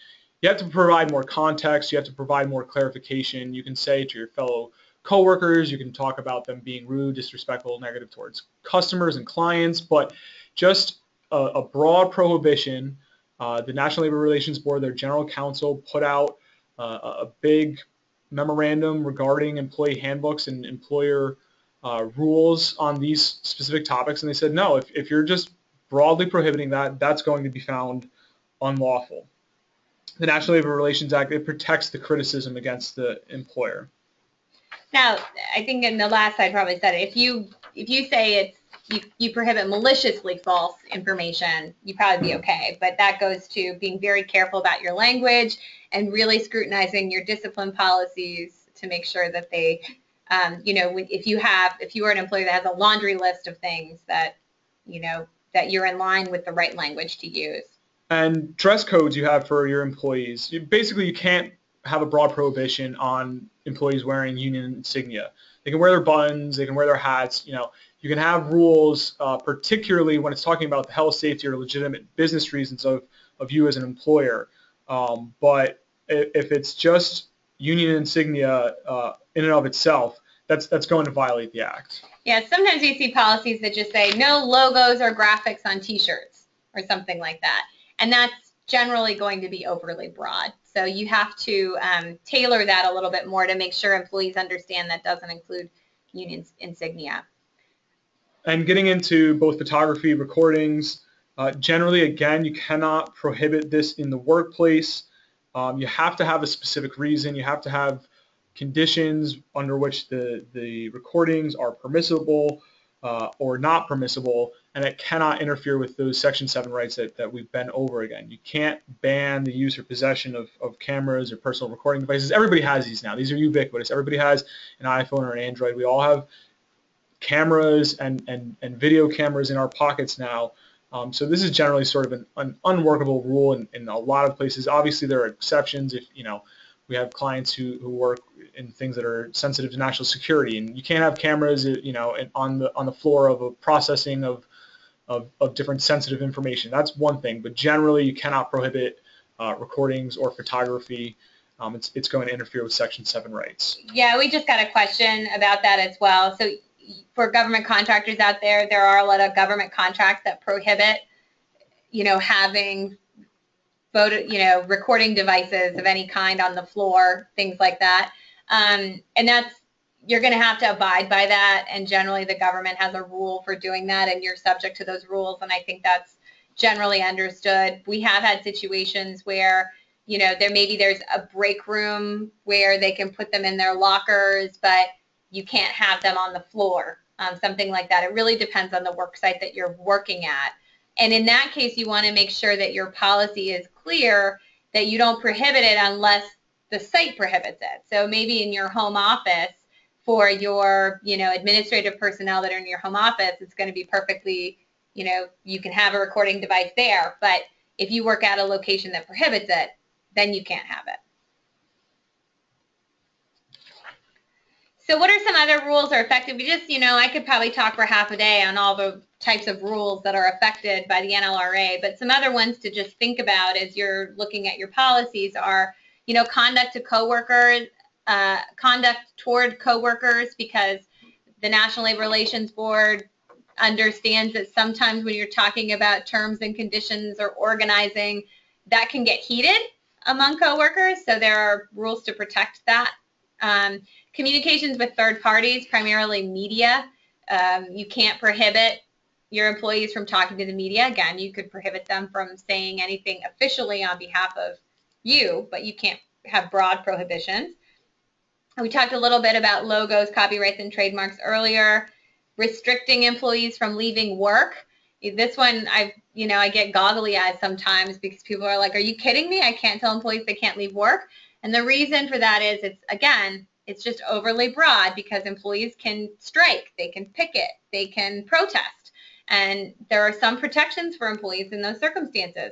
S2: You have to provide more context. You have to provide more clarification. You can say to your fellow coworkers, you can talk about them being rude, disrespectful, negative towards customers and clients, but just a broad prohibition. The National Labor Relations Board, their general counsel, put out a big memorandum regarding employee handbooks and employer rules on these specific topics, and they said, no, if you're just broadly prohibiting that, that's going to be found unlawful. The National Labor Relations Act, it protects the criticism against the employer.
S1: Now, I think in the last slide probably said it. If you say you prohibit maliciously false information, you probably be okay. But that goes to being very careful about your language and really scrutinizing your discipline policies to make sure that they, if you are an employer that has a laundry list of things that, that you're in line with the right language to use.
S2: And dress codes you have for your employees. Basically, you can't have a broad prohibition on employees wearing union insignia. They can wear their buttons, they can wear their hats. You can have rules, particularly when it's talking about the health, safety, or legitimate business reasons of you as an employer. But if it's just union insignia in and of itself, that's going to violate the act.
S1: Yeah, sometimes you see policies that just say no logos or graphics on T-shirts or something like that. And that's generally going to be overly broad. So you have to tailor that a little bit more to make sure employees understand that doesn't include union insignia.
S2: And getting into both photography, recordings, generally, again, you cannot prohibit this in the workplace. You have to have a specific reason. You have to have conditions under which the recordings are permissible or not permissible, and it cannot interfere with those Section 7 rights that we've been over again. You can't ban the use or possession of cameras or personal recording devices. Everybody has these now. These are ubiquitous. Everybody has an iPhone or an Android. We all have cameras and video cameras in our pockets now. So this is generally sort of an unworkable rule in a lot of places. Obviously, there are exceptions if, we have clients who work in things that are sensitive to national security, and you can't have cameras, on the floor of a processing of different sensitive information. That's one thing, but generally you cannot prohibit recordings or photography. It's going to interfere with Section 7 rights.
S1: Yeah, we just got a question about that as well. So for government contractors out there, there are a lot of government contracts that prohibit, having recording devices of any kind on the floor, things like that. And you're going to have to abide by that. And generally the government has a rule for doing that, and you're subject to those rules. And I think that's generally understood. We have had situations where, there's a break room where they can put them in their lockers, but you can't have them on the floor, something like that. It really depends on the work site that you're working at. And in that case, you want to make sure that your policy is clear, that you don't prohibit it unless the site prohibits it. So maybe in your home office, for your, administrative personnel that are in your home office, it's going to be perfectly, you can have a recording device there. But if you work at a location that prohibits it, then you can't have it. So what are some other rules are effective? I could probably talk for half a day on all the types of rules that are affected by the NLRA, but some other ones to just think about as you're looking at your policies are, conduct to coworkers, conduct toward coworkers, because the National Labor Relations Board understands that sometimes when you're talking about terms and conditions or organizing, that can get heated among coworkers, so there are rules to protect that. Communications with third parties, primarily media. You can't prohibit your employees from talking to the media. Again, you could prohibit them from saying anything officially on behalf of you, but you can't have broad prohibitions. We talked a little bit about logos, copyrights, and trademarks earlier. Restricting employees from leaving work. This one, I get goggly eyes sometimes because people are like, are you kidding me? I can't tell employees they can't leave work. And the reason for that is it's It's just overly broad because employees can strike, they can picket, they can protest, and there are some protections for employees in those circumstances.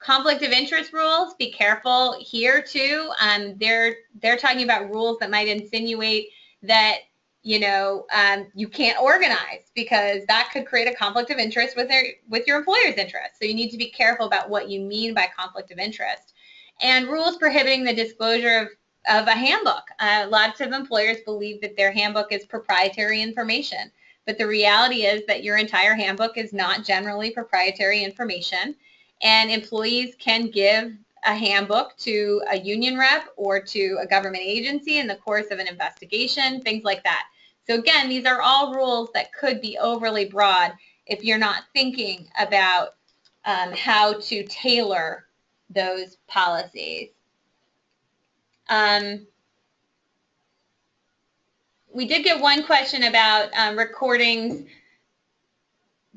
S1: Conflict of interest rules, be careful here too. They're talking about rules that might insinuate that you can't organize, because that could create a conflict of interest with your employer's interest. So you need to be careful about what you mean by conflict of interest. And rules prohibiting the disclosure of a handbook. Lots of employers believe that their handbook is proprietary information, but the reality is that your entire handbook is not generally proprietary information, and employees can give a handbook to a union rep or to a government agency in the course of an investigation, things like that. So again, these are all rules that could be overly broad if you're not thinking about how to tailor those policies. We did get one question about recordings.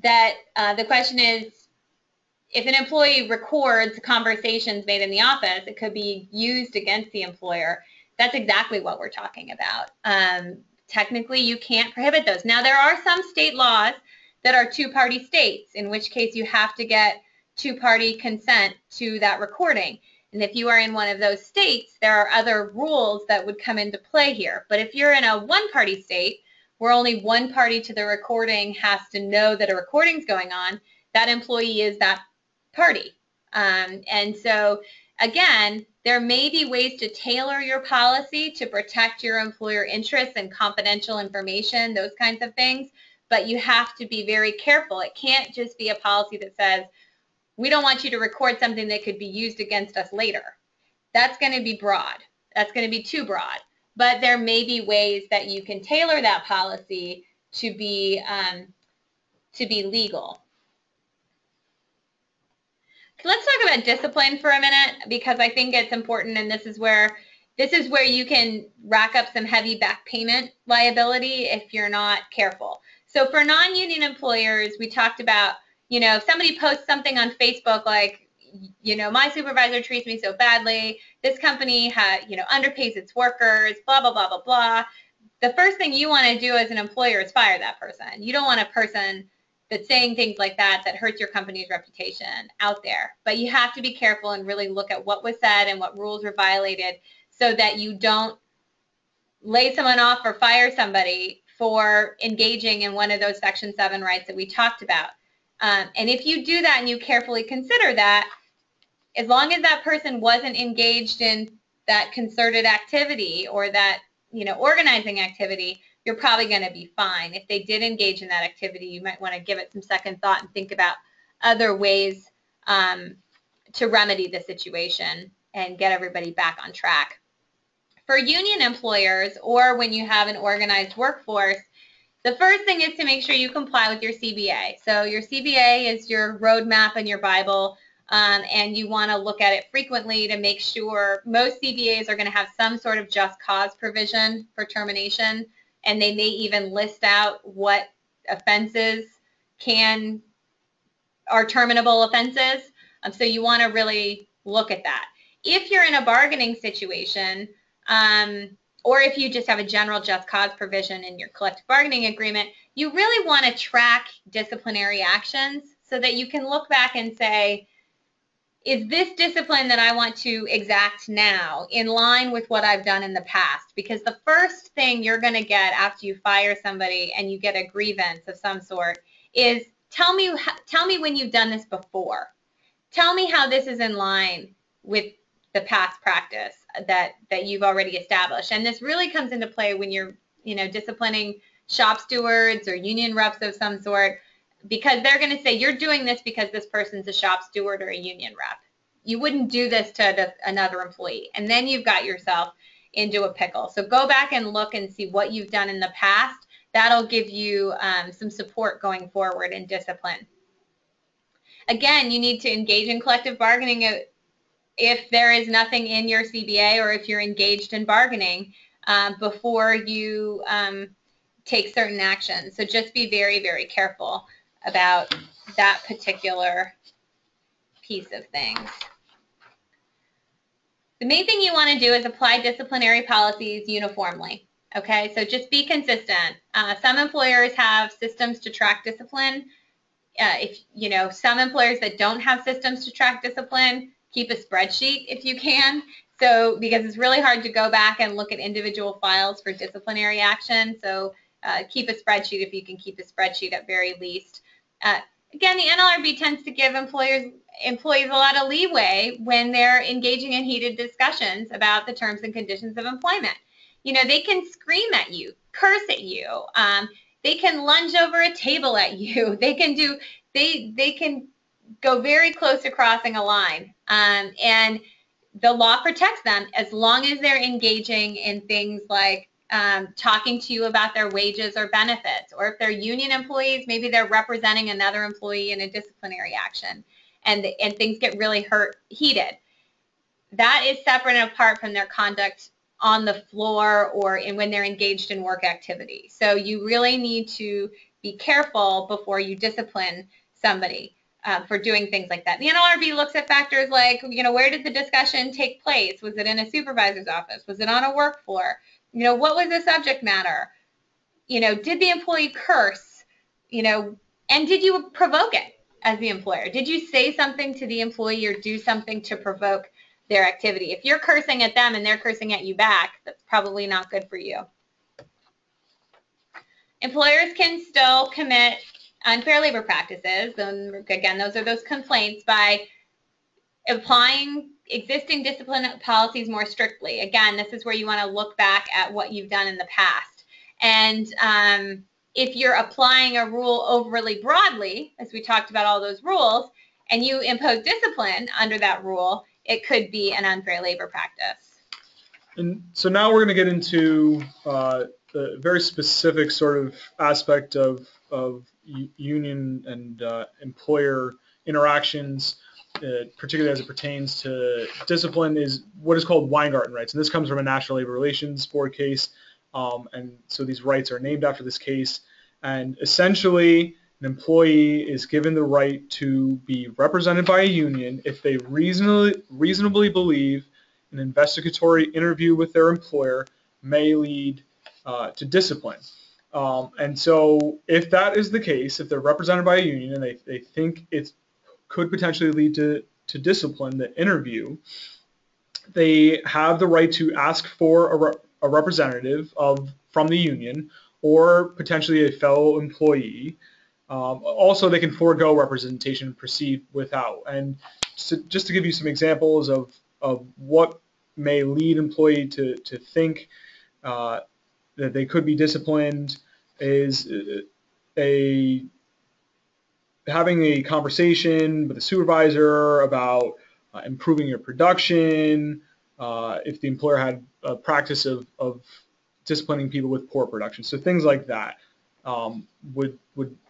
S1: That the question is, if an employee records conversations made in the office, it could be used against the employer. That's exactly what we're talking about. Technically, you can't prohibit those. Now, there are some state laws that are two-party states, in which case you have to get two-party consent to that recording. And if you are in one of those states, there are other rules that would come into play here. But if you're in a one-party state where only one party to the recording has to know that a recording's going on, that employee is that party. And so, again, there may be ways to tailor your policy to protect your employer interests and confidential information, those kinds of things, but you have to be very careful. It can't just be a policy that says, we don't want you to record something that could be used against us later. That's going to be broad. That's going to be too broad. But there may be ways that you can tailor that policy to be legal. Let's talk about discipline for a minute, because I think it's important, and this is where you can rack up some heavy back payment liability if you're not careful. So for non-union employers, we talked about, if somebody posts something on Facebook like, my supervisor treats me so badly, this company underpays its workers, blah, blah, blah, blah, blah. The first thing you want to do as an employer is fire that person. You don't want a person that's saying things like that hurts your company's reputation out there. But you have to be careful and really look at what was said and what rules were violated, so that you don't lay someone off or fire somebody for engaging in one of those Section 7 rights that we talked about. And if you do that and you carefully consider that, as long as that person wasn't engaged in that concerted activity or that organizing activity, you're probably going to be fine. If they did engage in that activity, you might want to give it some second thought and think about other ways to remedy the situation and get everybody back on track. For union employers, or when you have an organized workforce, the first thing is to make sure you comply with your CBA. So your CBA is your roadmap and your Bible, and you want to look at it frequently to make sure. Most CBAs are going to have some sort of just cause provision for termination, and they may even list out what offenses are terminable offenses. So you want to really look at that. If you're in a bargaining situation, or if you just have a general just cause provision in your collective bargaining agreement, you really want to track disciplinary actions so that you can look back and say, is this discipline that I want to exact now in line with what I've done in the past? Because the first thing you're going to get after you fire somebody and you get a grievance of some sort is, tell me when you've done this before. Tell me how this is in line with the past practice that you've already established. And this really comes into play when you're disciplining shop stewards or union reps of some sort, because they're going to say, you're doing this because this person's a shop steward or a union rep. You wouldn't do this to another employee. And then you've got yourself into a pickle. So go back and look and see what you've done in the past. That'll give you some support going forward in discipline. Again, you need to engage in collective bargaining if there is nothing in your CBA, or if you're engaged in bargaining before you take certain actions. So just be very, very careful about that particular piece of things. The main thing you want to do is apply disciplinary policies uniformly. Okay, so just be consistent. Some employers have systems to track discipline. Some employers that don't have systems to track discipline, keep a spreadsheet if you can. So, because it's really hard to go back and look at individual files for disciplinary action. So, keep a spreadsheet if you can keep a spreadsheet at very least. Again, the NLRB tends to give employees a lot of leeway when they're engaging in heated discussions about the terms and conditions of employment. They can scream at you, curse at you. They can lunge over a table at you. They can go very close to crossing a line. And the law protects them as long as they're engaging in things like talking to you about their wages or benefits, or if they're union employees, maybe they're representing another employee in a disciplinary action, and things get really heated. That is separate and apart from their conduct on the floor or when they're engaged in work activity. So you really need to be careful before you discipline somebody for doing things like that. The NLRB looks at factors like, where did the discussion take place? Was it in a supervisor's office? Was it on a work floor? What was the subject matter? Did the employee curse? And did you provoke it as the employer? Did you say something to the employee or do something to provoke their activity? If you're cursing at them and they're cursing at you back, that's probably not good for you. Employers can still commit unfair labor practices, and again, those are those complaints, by applying existing discipline policies more strictly. Again, this is where you want to look back at what you've done in the past. And if you're applying a rule overly broadly, as we talked about all those rules, and you impose discipline under that rule, it could be an unfair labor practice.
S2: And so now we're going to get into the very specific sort of aspect of union and employer interactions, particularly as it pertains to discipline, is what is called Weingarten Rights. And this comes from a National Labor Relations Board case. And so these rights are named after this case. And essentially, an employee is given the right to be represented by a union if they reasonably believe an investigatory interview with their employer may lead to discipline. And so if that is the case, if they're represented by a union and they think it could potentially lead to discipline, the interview, they have the right to ask for a representative from the union or potentially a fellow employee. Also, they can forego representation and proceed without. And so just to give you some examples of what may lead employee to think that they could be disciplined is having a conversation with a supervisor about improving your production, if the employer had a practice of disciplining people with poor production. So things like that would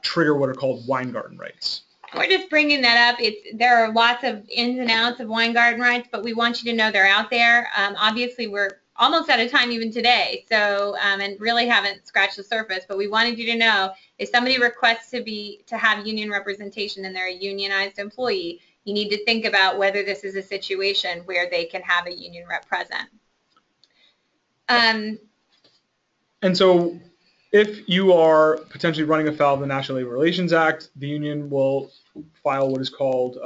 S2: trigger what are called Weingarten Rights.
S1: We're just bringing that up. There are lots of ins and outs of Weingarten Rights, but we want you to know they're out there. Obviously, we're almost out of time even today, so and really haven't scratched the surface. But we wanted you to know, if somebody requests to have union representation and they're a unionized employee, you need to think about whether this is a situation where they can have a union rep present.
S2: And so if you are potentially running afoul of the National Labor Relations Act, the union will file what is called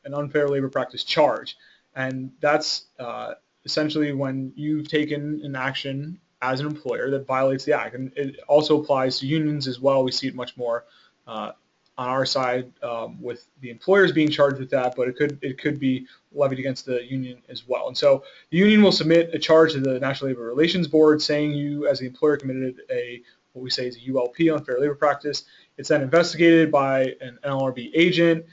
S2: an unfair labor practice charge. And that's essentially when you've taken an action as an employer that violates the act. And it also applies to unions as well. We see it much more on our side with the employers being charged with that, but it could be levied against the union as well. And so the union will submit a charge to the National Labor Relations Board saying you as the employer committed what we say is a ULP, unfair labor practice. It's then investigated by an NLRB agent,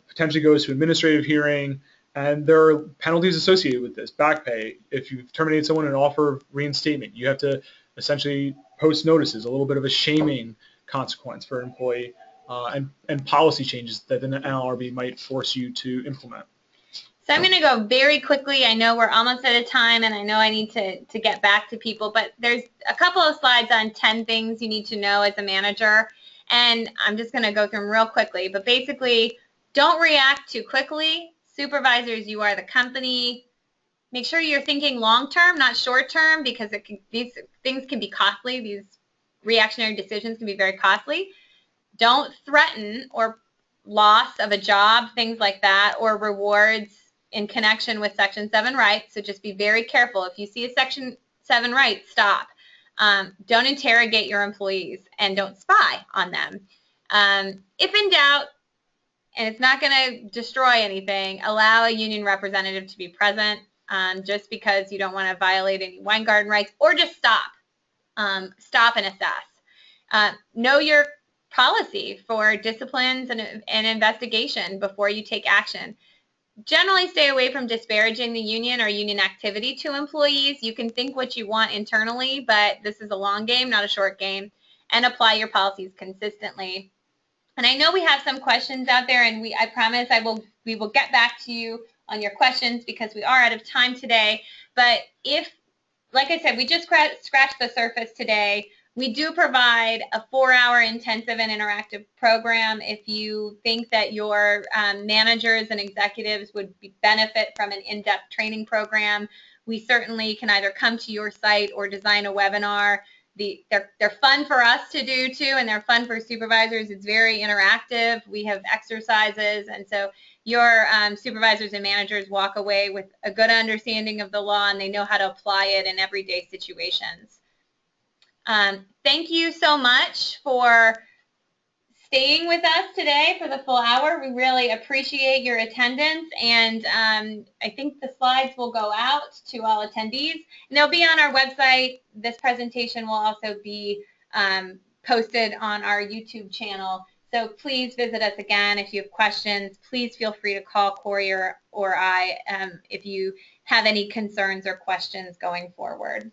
S2: potentially goes to administrative hearing, and there are penalties associated with this. Back pay, if you terminate someone and offer reinstatement, you have to essentially post notices, a little bit of a shaming consequence for an employee, and policy changes that the NLRB might force you to implement.
S1: So I'm going to go very quickly. I know we're almost out of time, and I know I need to get back to people, but there's a couple of slides on 10 things you need to know as a manager, and I'm just going to go through them real quickly. But basically, don't react too quickly. Supervisors, you are the company. Make sure you're thinking long-term, not short-term, because these things can be costly. These reactionary decisions can be very costly. Don't threaten or loss of a job, things like that, or rewards in connection with Section 7 rights. So just be very careful. If you see a Section 7 right, stop. Don't interrogate your employees and don't spy on them. If in doubt, and it's not going to destroy anything, allow a union representative to be present, just because you don't want to violate any Weingarten rights, or just stop. Stop and assess. Know your policy for disciplines and investigation before you take action. Generally stay away from disparaging the union or union activity to employees. You can think what you want internally, but this is a long game, not a short game, and apply your policies consistently. And I know we have some questions out there, and I promise we will get back to you on your questions because we are out of time today. But if, like I said, we just scratched the surface today. We do provide a 4-hour intensive and interactive program. If you think that your managers and executives would benefit from an in-depth training program, we certainly can either come to your site or design a webinar. They're fun for us to do too, and they're fun for supervisors. It's very interactive. We have exercises, and so your supervisors and managers walk away with a good understanding of the law, and they know how to apply it in everyday situations. Thank you so much for staying with us today for the full hour. We really appreciate your attendance, and I think the slides will go out to all attendees, and they'll be on our website. This presentation will also be posted on our YouTube channel, so please visit us again. If you have questions, please feel free to call Corey or I if you have any concerns or questions going forward.